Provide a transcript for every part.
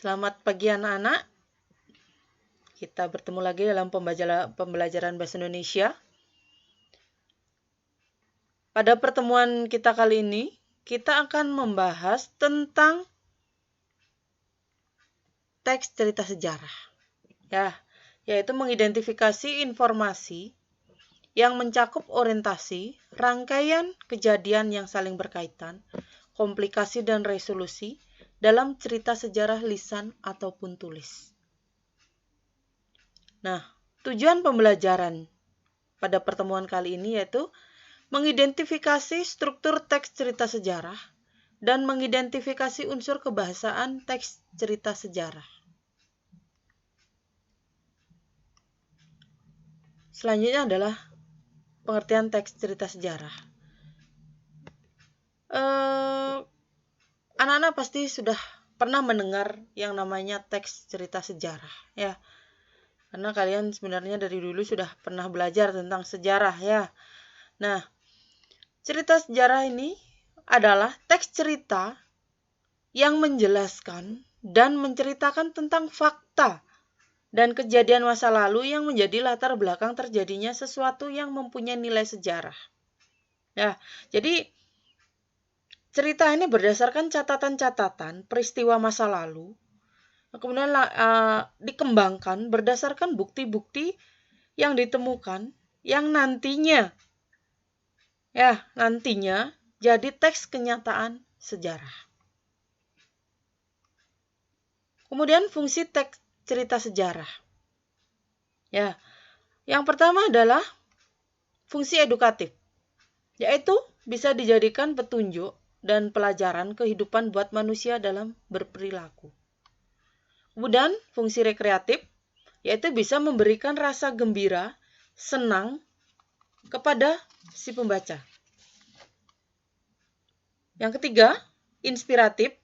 Selamat pagi anak-anak. Kita bertemu lagi dalam pembelajaran Bahasa Indonesia. Pada pertemuan kita kali ini, kita akan membahas tentang teks cerita sejarah. Yaitu mengidentifikasi informasi yang mencakup orientasi, rangkaian kejadian yang saling berkaitan, komplikasi dan resolusi dalam cerita sejarah lisan ataupun tulis. Nah, tujuan pembelajaran pada pertemuan kali ini yaitu mengidentifikasi struktur teks cerita sejarah dan mengidentifikasi unsur kebahasaan teks cerita sejarah. Selanjutnya adalah pengertian teks cerita sejarah. Anak-anak pasti sudah pernah mendengar yang namanya teks cerita sejarah, ya. Karena kalian sebenarnya dari dulu sudah pernah belajar tentang sejarah, ya. Nah, cerita sejarah ini adalah teks cerita yang menjelaskan dan menceritakan tentang fakta dan kejadian masa lalu yang menjadi latar belakang terjadinya sesuatu yang mempunyai nilai sejarah. Nah, jadi cerita ini berdasarkan catatan-catatan peristiwa masa lalu, kemudian dikembangkan berdasarkan bukti-bukti yang ditemukan yang nantinya jadi teks kenyataan sejarah. Kemudian fungsi teks cerita sejarah. Ya, yang pertama adalah fungsi edukatif, yaitu bisa dijadikan petunjuk dan pelajaran kehidupan buat manusia dalam berperilaku. Kemudian fungsi rekreatif, yaitu bisa memberikan rasa gembira, senang kepada si pembaca. Yang ketiga, inspiratif,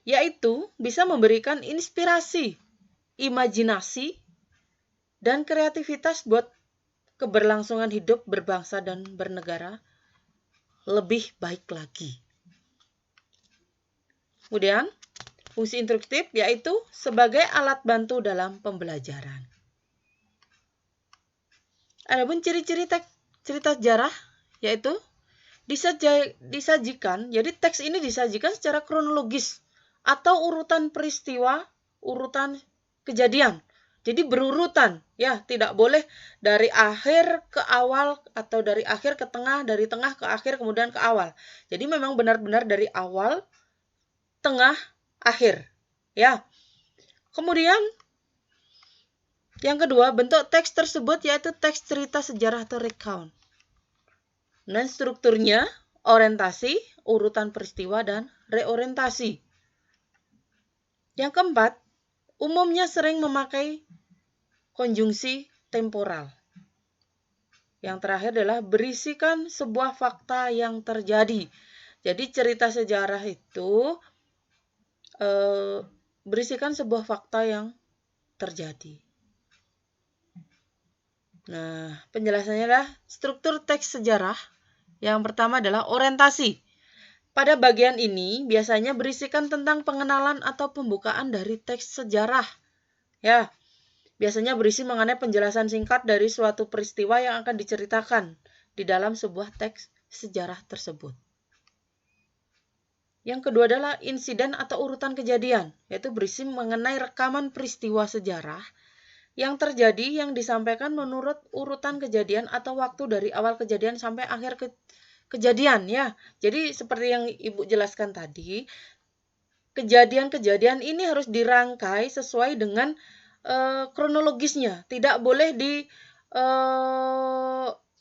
yaitu bisa memberikan inspirasi, imajinasi, dan kreativitas buat keberlangsungan hidup berbangsa dan bernegara lebih baik lagi. Kemudian, fungsi instruktif yaitu sebagai alat bantu dalam pembelajaran. Adapun ciri-ciri teks cerita sejarah yaitu disajikan, jadi teks ini disajikan secara kronologis atau urutan peristiwa, urutan kejadian. Jadi berurutan, ya, tidak boleh dari akhir ke awal atau dari akhir ke tengah, dari tengah ke akhir kemudian ke awal. Jadi memang benar-benar dari awal, tengah, akhir, ya. Kemudian yang kedua, bentuk teks tersebut yaitu teks cerita sejarah atau recount. Dan strukturnya orientasi, urutan peristiwa, dan reorientasi. Yang keempat, umumnya sering memakai konjungsi temporal. Yang terakhir adalah berisikan sebuah fakta yang terjadi. Jadi cerita sejarah itu berisikan sebuah fakta yang terjadi. Nah, penjelasannya adalah struktur teks sejarah. Yang pertama adalah orientasi. Pada bagian ini biasanya berisikan tentang pengenalan atau pembukaan dari teks sejarah. Ya, biasanya berisi mengenai penjelasan singkat dari suatu peristiwa yang akan diceritakan di dalam sebuah teks sejarah tersebut. Yang kedua adalah insiden atau urutan kejadian, yaitu berisi mengenai rekaman peristiwa sejarah yang terjadi yang disampaikan menurut urutan kejadian atau waktu dari awal kejadian sampai akhir kejadian, ya. Jadi seperti yang Ibu jelaskan tadi, kejadian-kejadian ini harus dirangkai sesuai dengan kronologisnya. Tidak boleh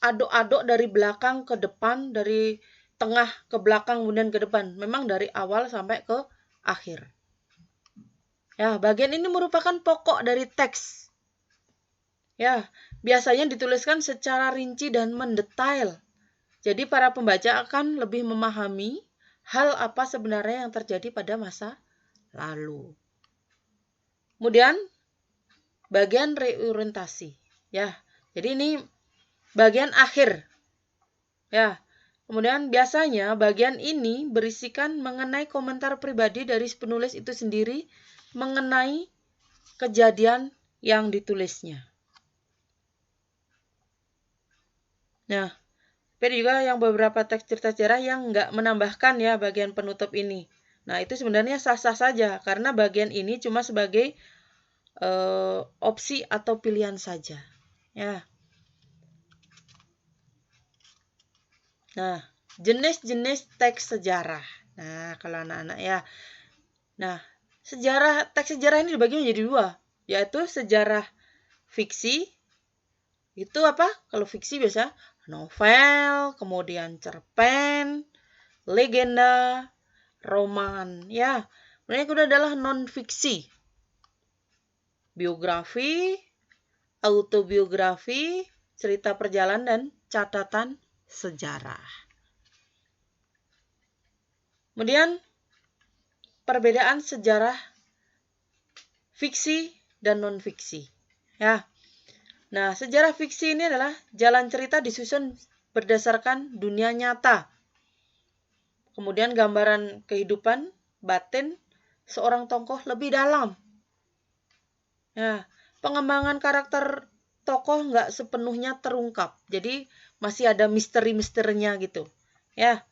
aduk-aduk dari belakang ke depan, dari tengah ke belakang kemudian ke depan. Memang dari awal sampai ke akhir. Ya, bagian ini merupakan pokok dari teks. Ya, biasanya dituliskan secara rinci dan mendetail. Jadi para pembaca akan lebih memahami hal apa sebenarnya yang terjadi pada masa lalu. Kemudian bagian reorientasi, ya. Jadi ini bagian akhir, ya. Kemudian biasanya bagian ini berisikan mengenai komentar pribadi dari penulis itu sendiri mengenai kejadian yang ditulisnya. Nah, ada juga yang beberapa teks cerita sejarah yang nggak menambahkan ya bagian penutup ini. Nah, itu sebenarnya sah-sah saja karena bagian ini cuma sebagai opsi atau pilihan saja. Ya. Nah, jenis-jenis teks sejarah. Nah, kalau anak-anak ya. Nah, teks sejarah ini dibagi menjadi dua, yaitu sejarah fiksi. Itu apa? Kalau fiksi biasa novel, kemudian cerpen, legenda, roman, ya. Mereka kedua adalah non-fiksi. Biografi, autobiografi, cerita perjalanan, dan catatan sejarah. Kemudian, perbedaan sejarah fiksi dan non-fiksi. Ya. Nah, sejarah fiksi ini adalah jalan cerita disusun berdasarkan dunia nyata. Kemudian gambaran kehidupan batin seorang tokoh lebih dalam. Ya, pengembangan karakter tokoh nggak sepenuhnya terungkap. Jadi masih ada misteri-misterinya gitu. Ya.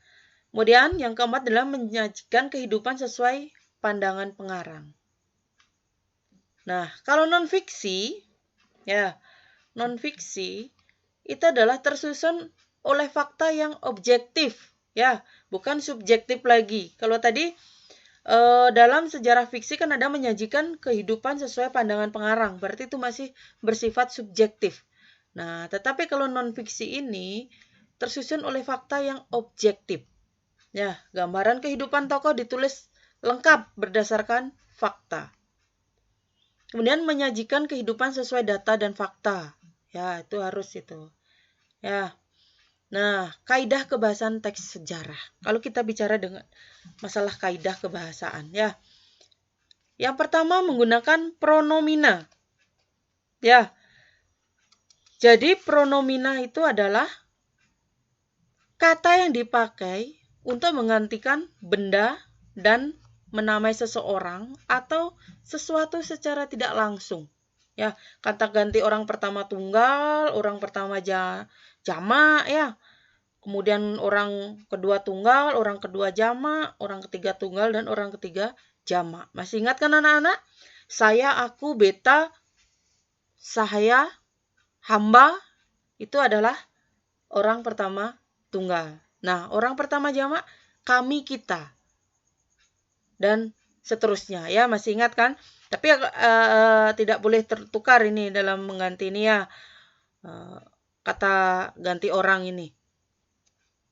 Kemudian yang keempat adalah menyajikan kehidupan sesuai pandangan pengarang. Nah, kalau non-fiksi, ya, non-fiksi itu adalah tersusun oleh fakta yang objektif, ya, bukan subjektif lagi. Kalau tadi dalam sejarah fiksi kan ada menyajikan kehidupan sesuai pandangan pengarang, berarti itu masih bersifat subjektif. Nah, tetapi kalau non-fiksi ini tersusun oleh fakta yang objektif. Ya, gambaran kehidupan tokoh ditulis lengkap berdasarkan fakta. Kemudian menyajikan kehidupan sesuai data dan fakta. Ya, itu harus itu. Ya. Nah, kaidah kebahasaan teks sejarah. Kalau kita bicara dengan masalah kaidah kebahasaan, ya. Yang pertama menggunakan pronomina. Ya. Jadi pronomina itu adalah kata yang dipakai untuk menggantikan benda dan menamai seseorang atau sesuatu secara tidak langsung. Ya, kata ganti orang pertama tunggal, orang pertama jamak, ya. Kemudian orang kedua tunggal, orang kedua jamak, orang ketiga tunggal, dan orang ketiga jamak. Masih ingat kan anak-anak? Saya, aku, beta, saya, hamba, itu adalah orang pertama tunggal. Nah, orang pertama jamak, kami, kita. Dan seterusnya. Ya, masih ingat kan? Tapi tidak boleh tertukar ini dalam mengganti ini ya. Kata ganti orang ini.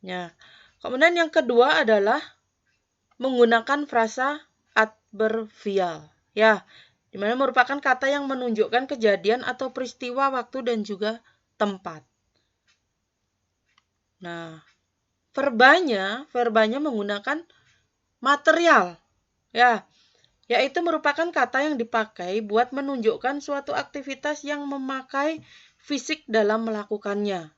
Ya. Kemudian yang kedua adalah menggunakan frasa adverbial. Ya, dimana merupakan kata yang menunjukkan kejadian atau peristiwa, waktu, dan juga tempat. Nah, verbanya menggunakan material. Ya, yaitu merupakan kata yang dipakai buat menunjukkan suatu aktivitas yang memakai fisik dalam melakukannya.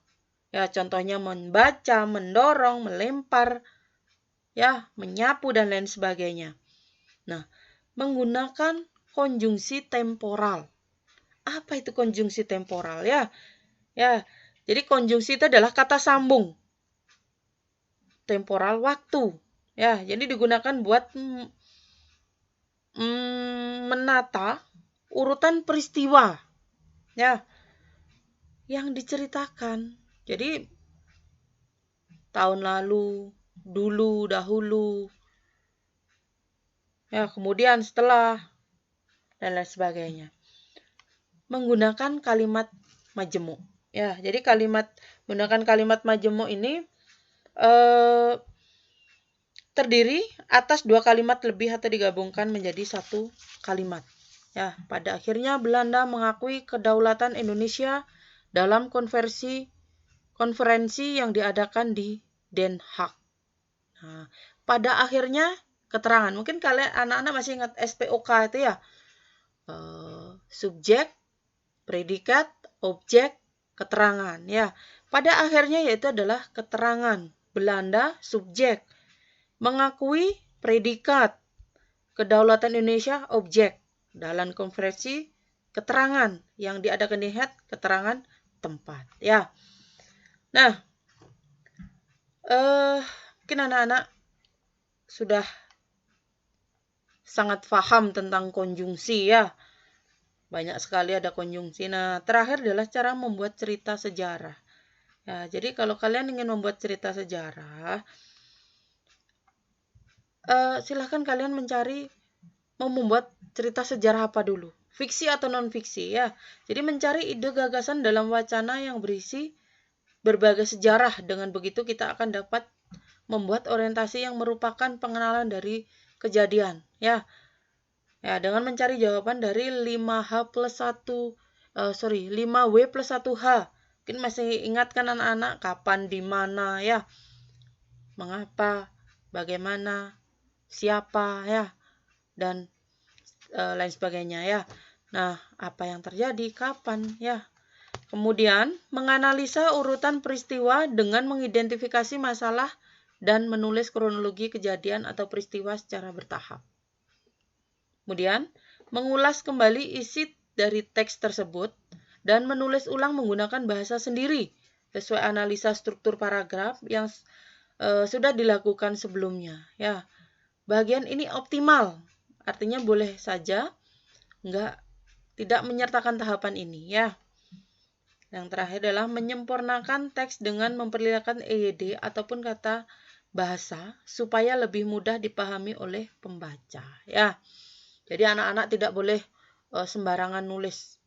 Ya, contohnya membaca, mendorong, melempar, ya, menyapu, dan lain sebagainya. Nah, menggunakan konjungsi temporal. Apa itu konjungsi temporal? Ya, jadi konjungsi itu adalah kata sambung. Temporal, waktu. Ya, jadi digunakan buat menata urutan peristiwa. Ya, yang diceritakan. Jadi tahun lalu, dulu, dahulu, ya, kemudian setelah, dan lain sebagainya. Menggunakan kalimat majemuk. Ya, jadi menggunakan kalimat majemuk ini terdiri atas dua kalimat lebih atau digabungkan menjadi satu kalimat. Ya, pada akhirnya Belanda mengakui kedaulatan Indonesia dalam konferensi yang diadakan di Den Haag. Nah, pada akhirnya keterangan. Mungkin kalian anak-anak masih ingat SPOK itu ya. Subjek, predikat, objek, keterangan. Ya, pada akhirnya yaitu adalah keterangan. Belanda, subjek. Mengakui predikat. Kedaulatan Indonesia, objek. dalam konversi keterangan yang diadakan di head, keterangan tempat, ya. Nah, mungkin anak-anak sudah sangat paham tentang konjungsi, ya. Banyak sekali ada konjungsi. Nah, terakhir adalah cara membuat cerita sejarah. Ya, jadi kalau kalian ingin membuat cerita sejarah, silahkan kalian mencari mau membuat cerita sejarah apa dulu, fiksi atau non-fiksi, ya. Jadi mencari ide gagasan dalam wacana yang berisi berbagai sejarah. Dengan begitu kita akan dapat membuat orientasi yang merupakan pengenalan dari kejadian, ya. Ya, dengan mencari jawaban dari 5W plus 1H. Mungkin masih ingat kan anak-anak kapan, di mana, ya. Mengapa, bagaimana, siapa, ya. Dan lain sebagainya, ya. Nah, apa yang terjadi, kapan, ya. Kemudian, menganalisa urutan peristiwa dengan mengidentifikasi masalah dan menulis kronologi kejadian atau peristiwa secara bertahap. Kemudian, mengulas kembali isi dari teks tersebut dan menulis ulang menggunakan bahasa sendiri sesuai analisa struktur paragraf yang sudah dilakukan sebelumnya, ya. Bagian ini optimal, artinya boleh saja tidak menyertakan tahapan ini, ya. Yang terakhir adalah menyempurnakan teks dengan memperlihatkan EYD ataupun kata bahasa supaya lebih mudah dipahami oleh pembaca, ya. Jadi anak-anak tidak boleh sembarangan nulis.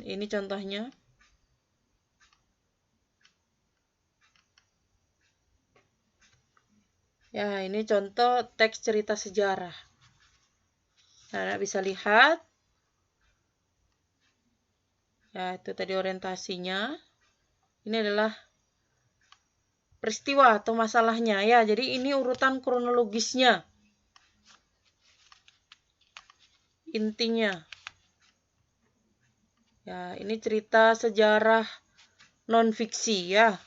Ini contohnya. Ya, ini contoh teks cerita sejarah. Anak bisa lihat. Ya, itu tadi orientasinya. Ini adalah peristiwa atau masalahnya, ya. Jadi ini urutan kronologisnya. Intinya. Ya, ini cerita sejarah non-fiksi, ya.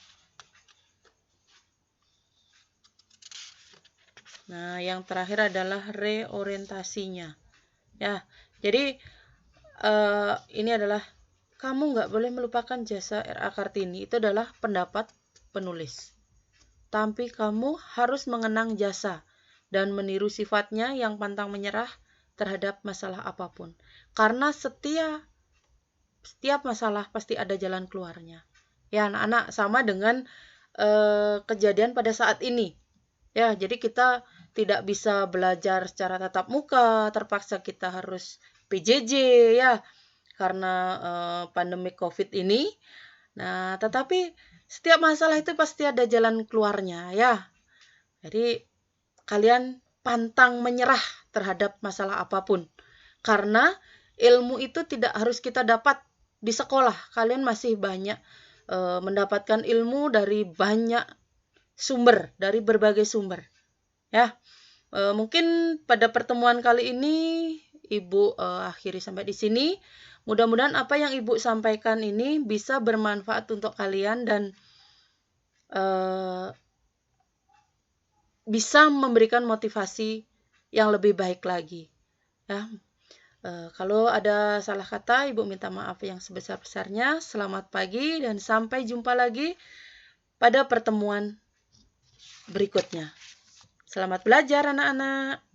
Nah, yang terakhir adalah reorientasinya. Ya, jadi ini adalah kamu nggak boleh melupakan jasa R.A. Kartini. Itu adalah pendapat penulis. Tapi kamu harus mengenang jasa dan meniru sifatnya yang pantang menyerah terhadap masalah apapun. Karena setiap masalah pasti ada jalan keluarnya. Ya, anak-anak, sama dengan kejadian pada saat ini. Ya, jadi kita tidak bisa belajar secara tatap muka, terpaksa kita harus PJJ, ya, karena pandemi COVID ini. Nah, tetapi setiap masalah itu pasti ada jalan keluarnya, ya. Jadi kalian pantang menyerah terhadap masalah apapun. Karena ilmu itu tidak harus kita dapat di sekolah. Kalian masih banyak mendapatkan ilmu dari banyak sumber, dari berbagai sumber. Ya, mungkin pada pertemuan kali ini Ibu akhiri sampai di sini. Mudah-mudahan apa yang Ibu sampaikan ini bisa bermanfaat untuk kalian dan bisa memberikan motivasi yang lebih baik lagi. Ya, kalau ada salah kata, Ibu minta maaf yang sebesar-besarnya. Selamat pagi dan sampai jumpa lagi pada pertemuan berikutnya. Selamat belajar anak-anak.